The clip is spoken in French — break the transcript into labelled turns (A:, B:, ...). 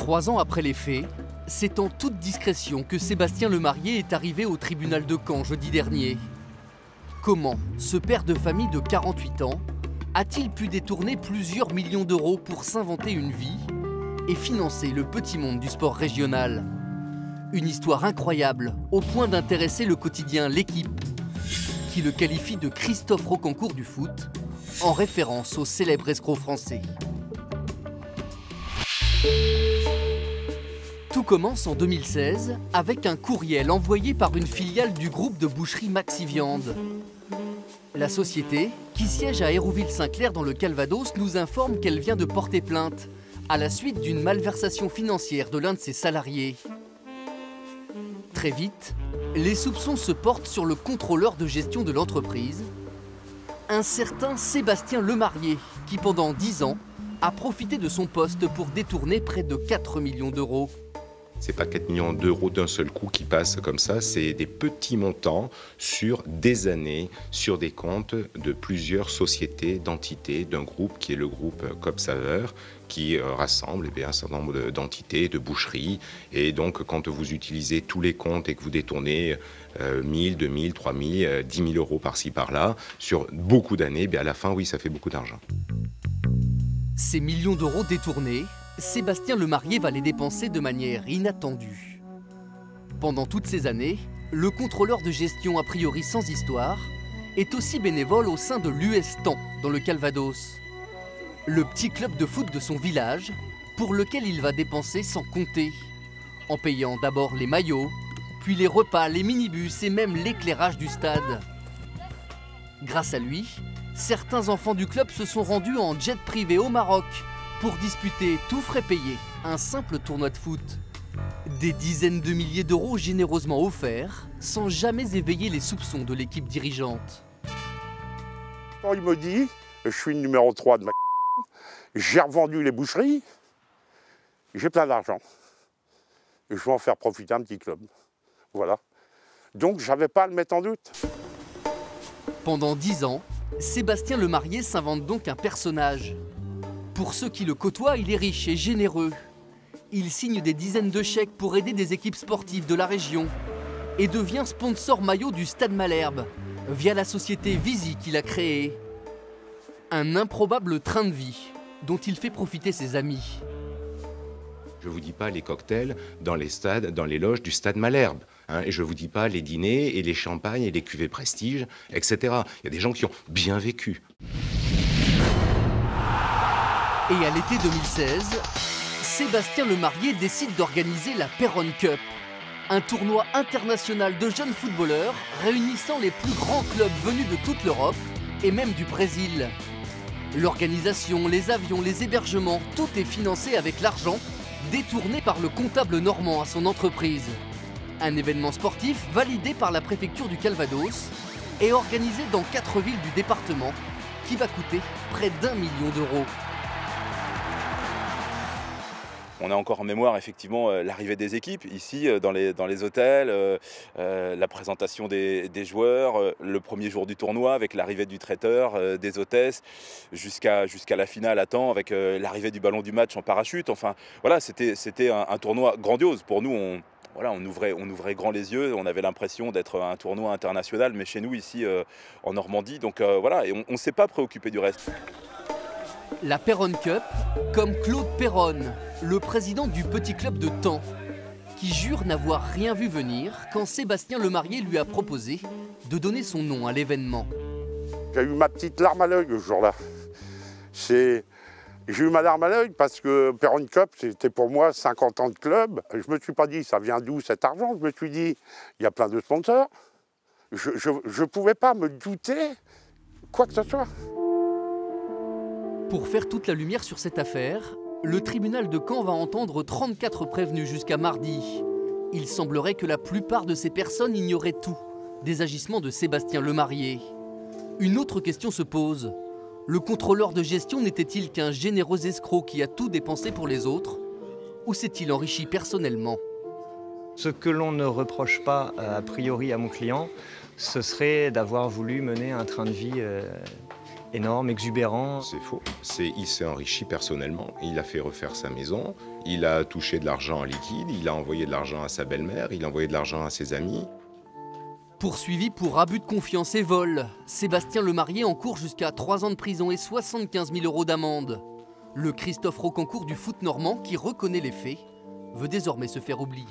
A: 3 ans après les faits, c'est en toute discrétion que Sébastien Lemarié est arrivé au tribunal de Caen jeudi dernier. Comment ce père de famille de 48 ans a-t-il pu détourner plusieurs millions d'euros pour s'inventer une vie et financer le petit monde du sport régional? Une histoire incroyable, au point d'intéresser le quotidien L'Équipe, qui le qualifie de Christophe Rocancourt du foot, en référence au célèbre escroc français. Tout commence en 2016 avec un courriel envoyé par une filiale du groupe de boucherie Maxiviande. La société, qui siège à Hérouville-Saint-Clair dans le Calvados, nous informe qu'elle vient de porter plainte à la suite d'une malversation financière de l'un de ses salariés. Très vite, les soupçons se portent sur le contrôleur de gestion de l'entreprise, un certain Sébastien Lemarié, qui pendant 10 ans a profité de son poste pour détourner près de 4 millions d'euros.
B: C'est pas 4 millions d'euros d'un seul coup qui passent comme ça, c'est des petits montants sur des années, sur des comptes de plusieurs sociétés, d'entités, d'un groupe qui est le groupe Coop Saveur, qui rassemble un certain nombre d'entités, de boucheries. Et donc, quand vous utilisez tous les comptes et que vous détournez 1000, 2000, 3000, 10 000 euros par-ci, par-là, sur beaucoup d'années, à la fin, oui, ça fait beaucoup d'argent.
A: Ces millions d'euros détournés, Sébastien Lemarié va les dépenser de manière inattendue. Pendant toutes ces années, le contrôleur de gestion a priori sans histoire est aussi bénévole au sein de l'US Temps dans le Calvados, le petit club de foot de son village pour lequel il va dépenser sans compter, en payant d'abord les maillots, puis les repas, les minibus et même l'éclairage du stade. Grâce à lui, certains enfants du club se sont rendus en jet privé au Maroc pour disputer, tout frais payé, un simple tournoi de foot. Des dizaines de milliers d'euros généreusement offerts, sans jamais éveiller les soupçons de l'équipe dirigeante.
C: Quand il me dit, je suis le numéro 3 de ma... J'ai revendu les boucheries, j'ai plein d'argent. Je vais en faire profiter un petit club. Voilà. Donc j'avais pas à le mettre en doute.
A: Pendant 10 ans, Sébastien Lemarié s'invente donc un personnage. Pour ceux qui le côtoient, il est riche et généreux. Il signe des dizaines de chèques pour aider des équipes sportives de la région et devient sponsor maillot du Stade Malherbe via la société Visi qu'il a créée. Un improbable train de vie dont il fait profiter ses amis.
B: Je ne vous dis pas les cocktails dans les stades, dans les loges du Stade Malherbe. Et je ne vous dis pas les dîners et les champagnes et les cuvées prestige, etc. Il y a des gens qui ont bien vécu.
A: Et à l'été 2016, Sébastien Lemarié décide d'organiser la Perron Cup, un tournoi international de jeunes footballeurs réunissant les plus grands clubs venus de toute l'Europe et même du Brésil. L'organisation, les avions, les hébergements, tout est financé avec l'argent détourné par le comptable normand à son entreprise. Un événement sportif validé par la préfecture du Calvados et organisé dans 4 villes du département qui va coûter près d'1 million d'euros.
D: On a encore en mémoire effectivement l'arrivée des équipes ici dans les hôtels, la présentation des joueurs, le premier jour du tournoi avec l'arrivée du traiteur, des hôtesses, jusqu'à la finale à temps avec l'arrivée du ballon du match en parachute. Enfin voilà, c'était un tournoi grandiose. Pour nous, on ouvrait grand les yeux, on avait l'impression d'être un tournoi international, mais chez nous ici en Normandie. Donc voilà, et on ne s'est pas préoccupé du reste.
A: La Perron Cup, comme Claude Perron, le président du petit club de Taon, qui jure n'avoir rien vu venir quand Sébastien Lemarié lui a proposé de donner son nom à l'événement.
C: J'ai eu ma petite larme à l'œil ce jour-là. J'ai eu ma larme à l'œil parce que Perron Cup, c'était pour moi 50 ans de club. Je ne me suis pas dit, ça vient d'où cet argent? Je me suis dit, il y a plein de sponsors. Je ne pouvais pas me douter quoi que ce soit.
A: Pour faire toute la lumière sur cette affaire, le tribunal de Caen va entendre 34 prévenus jusqu'à mardi. Il semblerait que la plupart de ces personnes ignoraient tout des agissements de Sébastien Lemarié. Une autre question se pose. Le contrôleur de gestion n'était-il qu'un généreux escroc qui a tout dépensé pour les autres? Ou s'est-il enrichi personnellement?
E: Ce que l'on ne reproche pas a priori à mon client, ce serait d'avoir voulu mener un train de vie énorme, exubérant.
B: C'est faux. Il s'est enrichi personnellement. Il a fait refaire sa maison. Il a touché de l'argent en liquide. Il a envoyé de l'argent à sa belle-mère. Il a envoyé de l'argent à ses amis.
A: Poursuivi pour abus de confiance et vol, Sébastien Lemarié encourt jusqu'à 3 ans de prison et 75 000 € d'amende. Le Christophe Rocancourt du foot normand, qui reconnaît les faits, veut désormais se faire oublier.